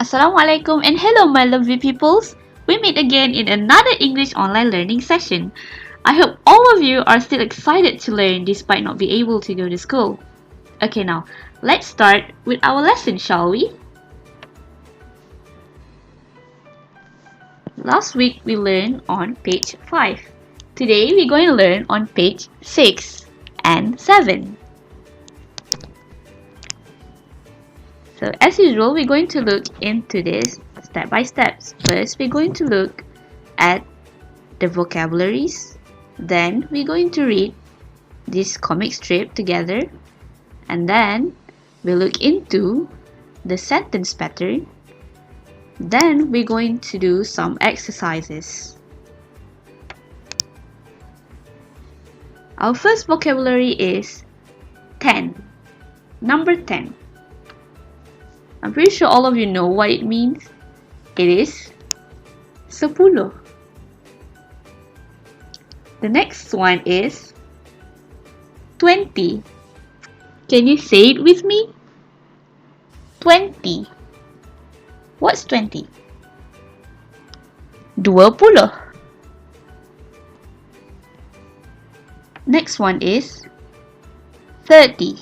Assalamualaikum and hello my lovely peoples. We meet again in another English online learning session. I hope all of you are still excited to learn despite not being able to go to school. Okay, now let's start with our lesson, shall we? Last week we learned on page 5. Today we're going to learn on page 6 and 7. So as usual, we're going to look into this step by step. First, we're going to look at the vocabularies. Then we're going to read this comic strip together. And then we'll look into the sentence pattern. Then we're going to do some exercises. Our first vocabulary is 10. Number 10. I'm pretty sure all of you know what it means. It is 10. The next one is 20. Can you say it with me? 20. What's 20? 20. Next one is 30.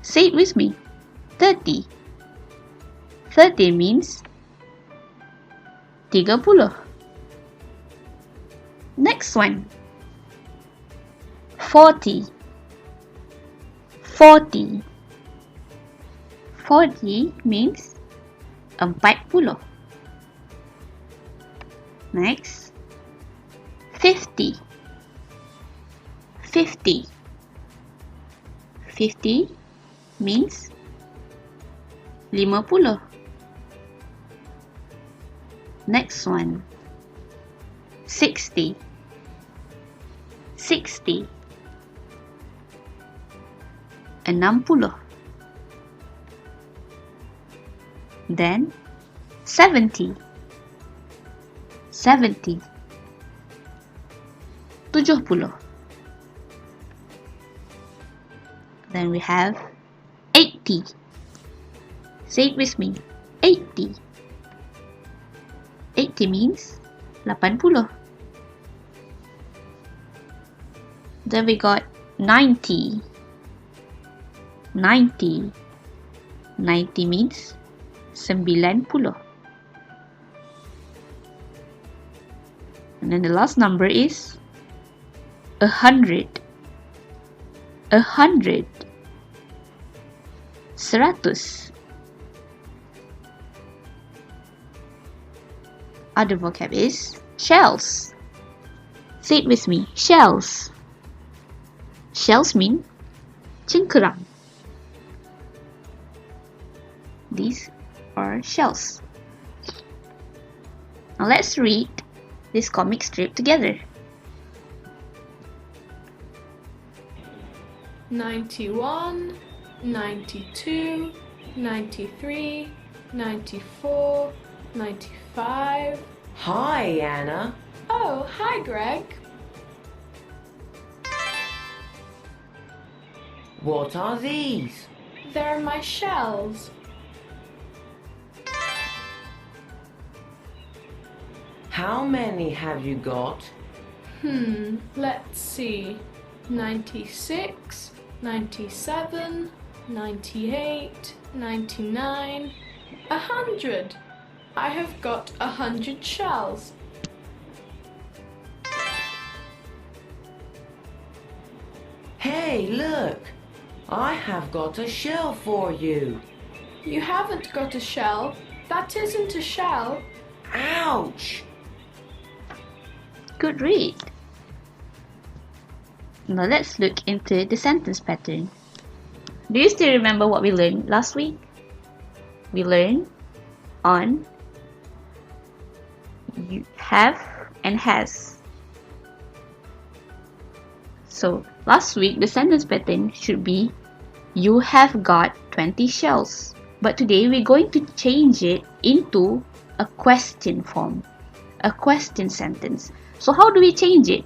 Say it with me. 30. 30 means 30. Next one. 40. 40. 40 means 40. Next. 50. 50. 50 means 50. Next one. 60. 60. 60. Then 70. 70. 70. Then we have 80. Say it with me. 80. 80 means 80. Then we got 90. 90. 90 means 90. And then the last number is 100. 100. 100. Other vocab is shells. Say it with me. Shells. Shells mean cengkerang. These are shells. Now let's read this comic strip together. 91, 92, 93, 94, 95. Hi, Anna. Oh, hi, Greg. What are these? They're my shells. How many have you got? Let's see. 96, 97, 98, 99, 100. I have got 100 shells. Hey, look! I have got a shell for you. You haven't got a shell. That isn't a shell. Ouch! Good read. Now let's look into the sentence pattern. Do you still remember what we learned last week? We learned on you have and has. So last week the sentence pattern should be you have got 20 shells. But today we're going to change it into a question form, a question sentence. So how do we change it?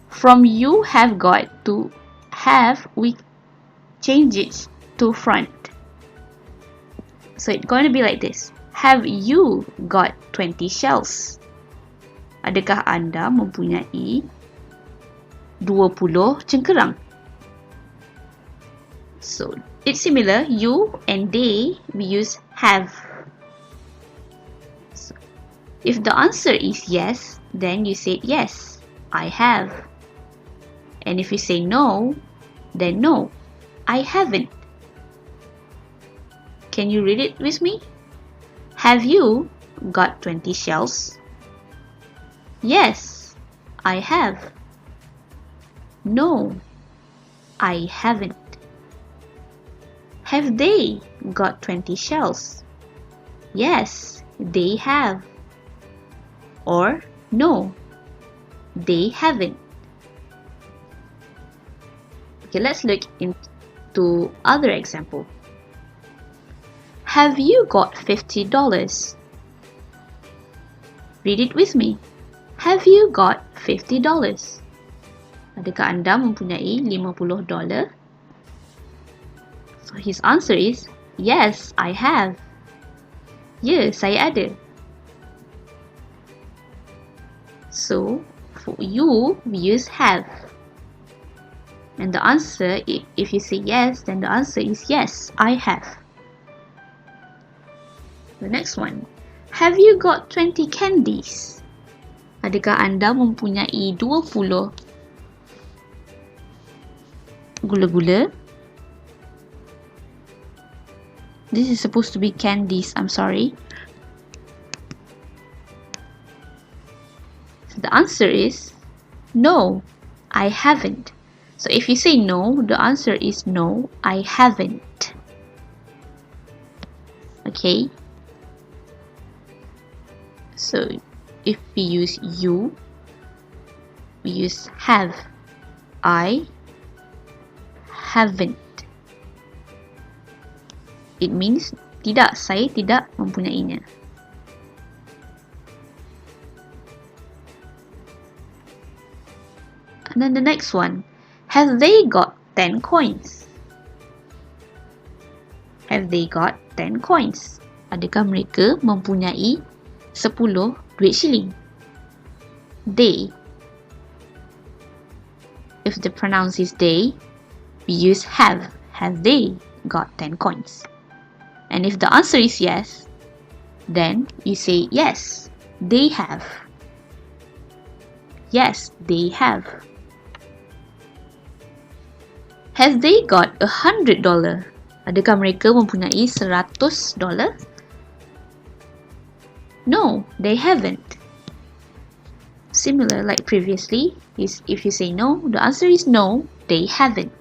From you have got to have, we change it to front. So it's going to be like this. Have you got 20 shells? Adakah anda mempunyai 20 cengkerang? So it's similar. You and they, we use have. So, if the answer is yes, then you say yes, I have. And if you say no, then no, I haven't. Can you read it with me? Have you got 20 shells? Yes, I have. No, I haven't. Have they got 20 shells? Yes, they have. Or no, they haven't. Okay, let's look into other example. Have you got $50? Read it with me. Have you got $50? Adakah anda mempunyai $50? So his answer is, yes, I have. Ya, saya ada. So, for you, we use have. And the answer, if you say yes, then the answer is yes, I have. The next one. Have you got 20 candies? Adakah anda mempunyai 20 gula-gula? This is supposed to be candies, I'm sorry. So the answer is no, I haven't. So if you say no, the answer is no, I haven't. Okay? So if we use you, we use have. I haven't. It means tidak, saya tidak mempunyainya. And then the next one. Have they got 10 coins? Have they got 10 coins? Adakah mereka mempunyai 10 duit shilling? They. If the pronoun is they, we use have. Have they got 10 coins? And if the answer is yes, then you say yes, they have. Yes, they have. Have they got $100? Adakah mereka mempunyai $100? No, they haven't. Similar like previously, if you say no, the answer is no, they haven't.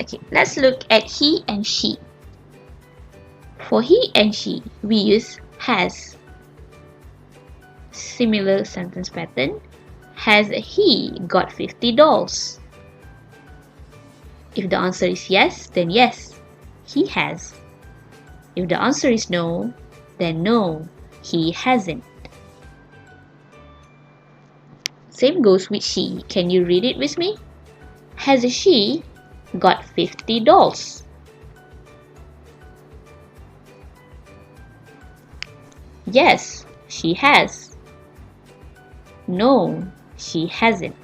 Okay, let's look at he and she. For he and she, we use has. Similar sentence pattern. Has he got 50 dolls? If the answer is yes, then yes, he has. If the answer is no, then no, he hasn't. Same goes with she. Can you read it with me? Has she got 50 dolls? Yes, she has. No, she hasn't.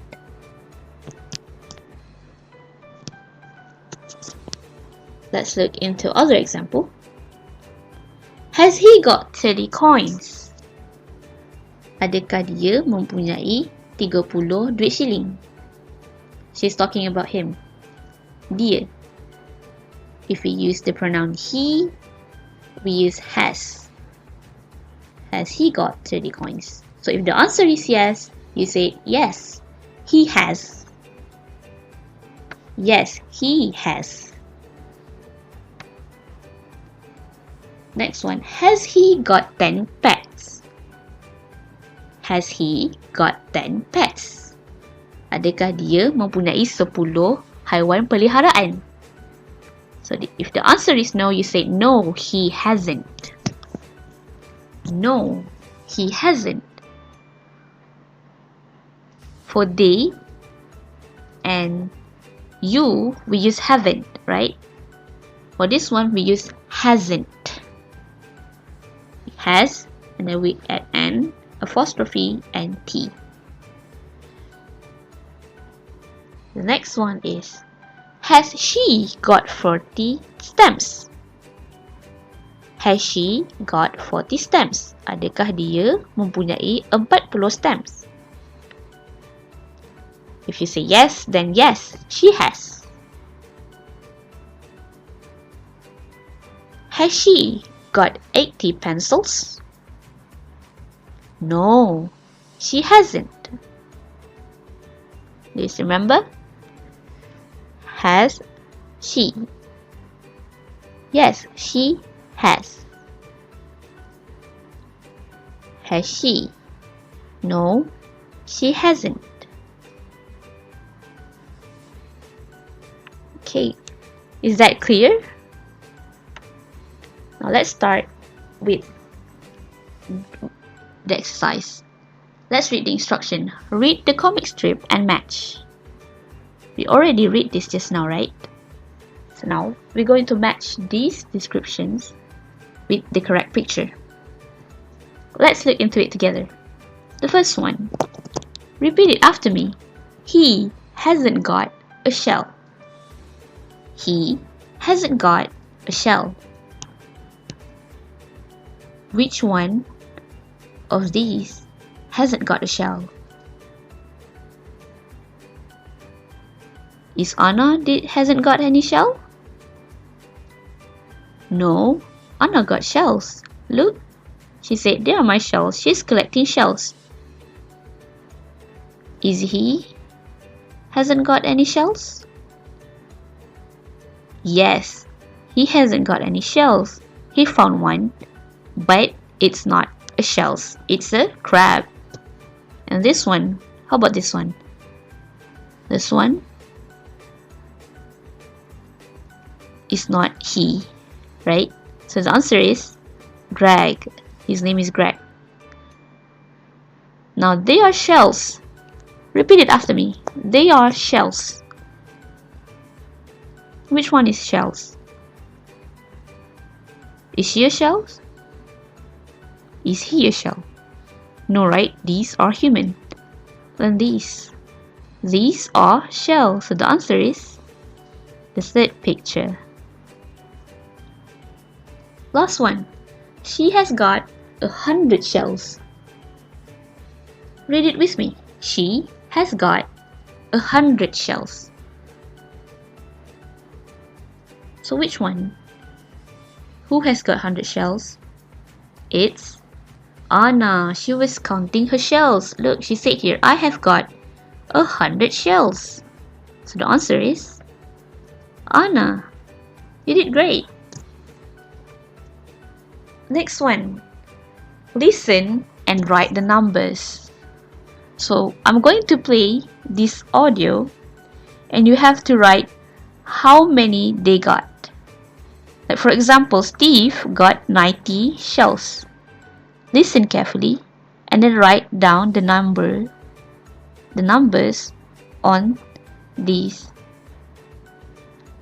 Let's look into other example. Has he got 30 coins? Adakah dia mempunyai 30 duit shilling? She's talking about him. Dia. If we use the pronoun he, we use has. Has he got 30 coins? So if the answer is yes, you say yes, he has. Yes, he has. Next one. Has he got 10 pets? Has he got 10 pets? Adakah dia mempunyai 10 haiwan peliharaan? So if the answer is no, you say no, he hasn't. No, he hasn't. For they and you, we use haven't, right? For this one, we use hasn't. Has, and then we add an, apostrophe, and T. The next one is, has she got 40 stamps? Has she got 40 stamps? Adakah dia mempunyai 40 stamps? If you say yes, then yes, she has. Has she got 80 pencils? No, she hasn't. Please remember, has she? Yes, she has. Has she? No, she hasn't. Okay, is that clear? Now let's start with the exercise. Let's read the instruction. Read the comic strip and match. We already read this just now, right? So now we're going to match these descriptions with the correct picture. Let's look into it together. The first one. Repeat it after me. He hasn't got a shell. He hasn't got a shell. Which one of these hasn't got a shell? Is Anna hasn't got any shell? No, Anna got shells. Look, she said, "They are my shells." She's collecting shells. Is he hasn't got any shells? Yes, he hasn't got any shells. He found one, but it's not a shells. It's a crab. And this one, how about this one? This one is not he, right? So the answer is Greg. His name is Greg. Now they are shells. Repeat it after me. They are shells. Which one is shells? Is she a shell? Is he a shell? No, right? These are human. Then these are shells. So the answer is the third picture. Last one. She has got 100 shells. Read it with me. She has got 100 shells. So which one? Who has got 100 shells? It's Anna. She was counting her shells. Look, she said here, I have got 100 shells. So the answer is Anna. You did great. Next one. Listen and write the numbers. So I'm going to play this audio and you have to write how many they got. Like for example, Steve got 90 shells. Listen carefully and then write down the numbers on this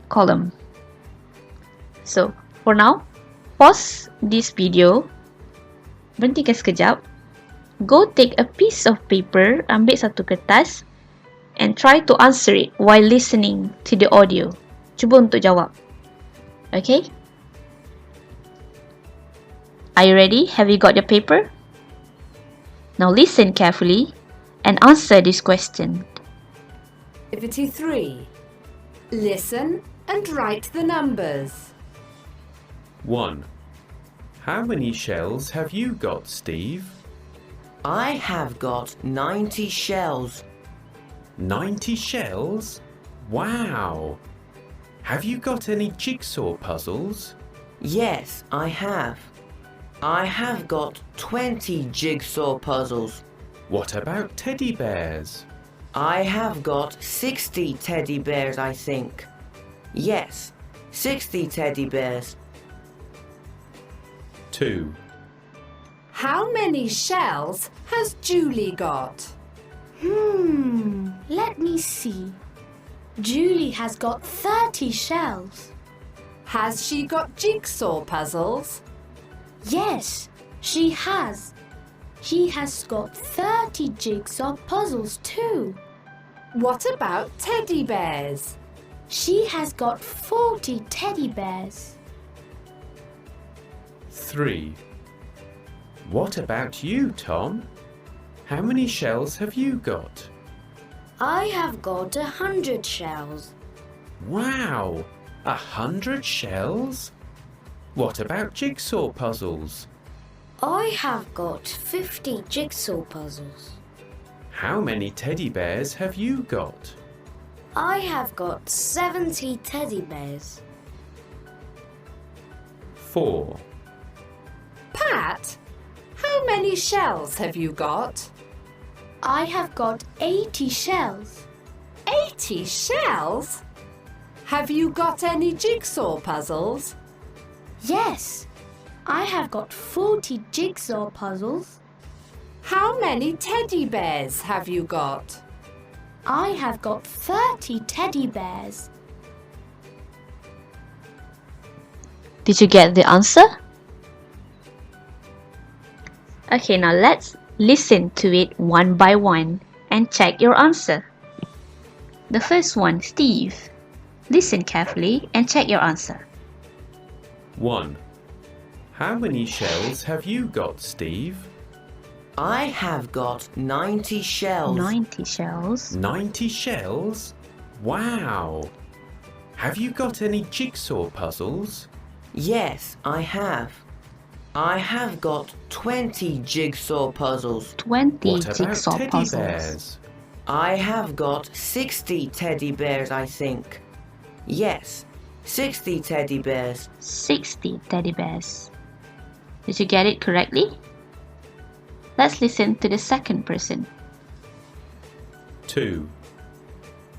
column. So for now, pause this video, berhentikan sekejap, go take a piece of paper, ambil satu kertas and try to answer it while listening to the audio. Cuba untuk jawab. Okay? Are you ready? Have you got your paper? Now listen carefully and answer this question. Activity 3. Listen and write the numbers. 1. How many shells have you got, Steve? I have got 90 shells. 90 shells? Wow! Have you got any jigsaw puzzles? Yes, I have. I have got 20 jigsaw puzzles. What about teddy bears? I have got 60 teddy bears, I think. Yes, 60 teddy bears. 2. How many shells has Julie got? Let me see. Julie has got 30 shells. Has she got jigsaw puzzles? Yes, she has. She has got 30 jigsaw puzzles too. What about teddy bears? She has got 40 teddy bears. 3. What about you, Tom? How many shells have you got? I have got 100 shells. Wow! 100 shells? What about jigsaw puzzles? I have got 50 jigsaw puzzles. How many teddy bears have you got? I have got 70 teddy bears. 4. Pat, how many shells have you got? I have got 80 shells. 80 shells? Have you got any jigsaw puzzles? Yes, I have got 40 jigsaw puzzles. How many teddy bears have you got? I have got 30 teddy bears. Did you get the answer? Okay, now let's listen to it one by one and check your answer. The first one, Steve. Listen carefully and check your answer. 1. How many shells have you got, Steve? I have got 90 shells. 90 shells. 90 shells? Wow! Have you got any jigsaw puzzles? Yes, I have. I have got 20 jigsaw puzzles. 20 What about jigsaw teddy puzzles. bears? I have got 60 teddy bears, I think. Yes, 60 teddy bears. 60 teddy bears. Did you get it correctly? Let's listen to the second person. 2.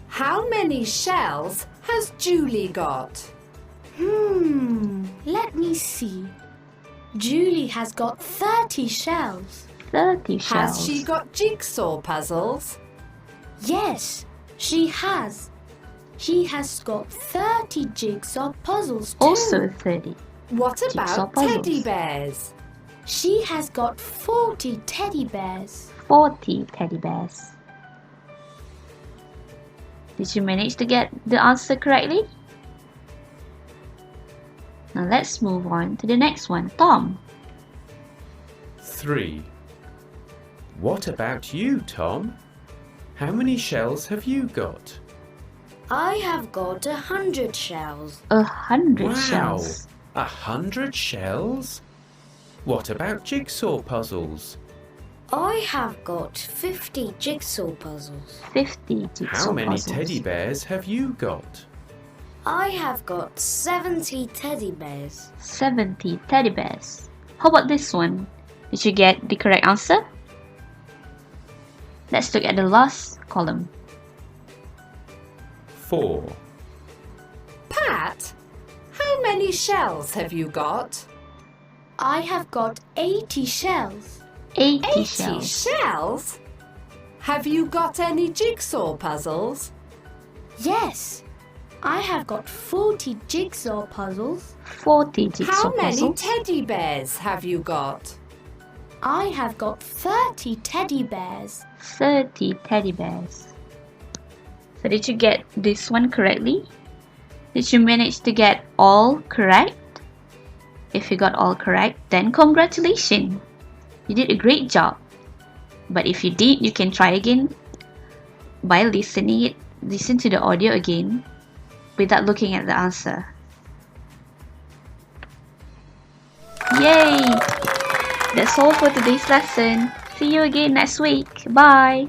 How many shells has Julie got? Let me see. Julie has got 30 shells. 30 shells. Has she got jigsaw puzzles? Yes, she has. She has got 30 jigsaw puzzles too. Also 30. What Jigsaw about puzzles. teddy bears? She has got 40 teddy bears. 40 teddy bears. Did you manage to get the answer correctly? Now let's move on to the next one. Tom. 3. What about you, Tom? How many shells have you got? I have got 100 shells. 100 Wow! shells. 100 shells? What about jigsaw puzzles? I have got 50 jigsaw puzzles. 50 jigsaw How many puzzles. teddy bears have you got? I have got 70 teddy bears. 70 teddy bears. How about this one? Did you get the correct answer? Let's look at the last column. 4. Pat, how many shells have you got? I have got 80 shells. 80 80 shells. shells? Have you got any jigsaw puzzles? Yes, I have got 40 jigsaw puzzles. 40 jigsaw How many puzzles. teddy bears have you got? I have got 30 teddy bears. 30 teddy bears. So did you get this one correctly? Did you manage to get all correct? If you got all correct, then congratulations! You did a great job. But if you did, you can try again by listen to the audio again without looking at the answer. Yay! That's all for today's lesson. See you again next week. Bye!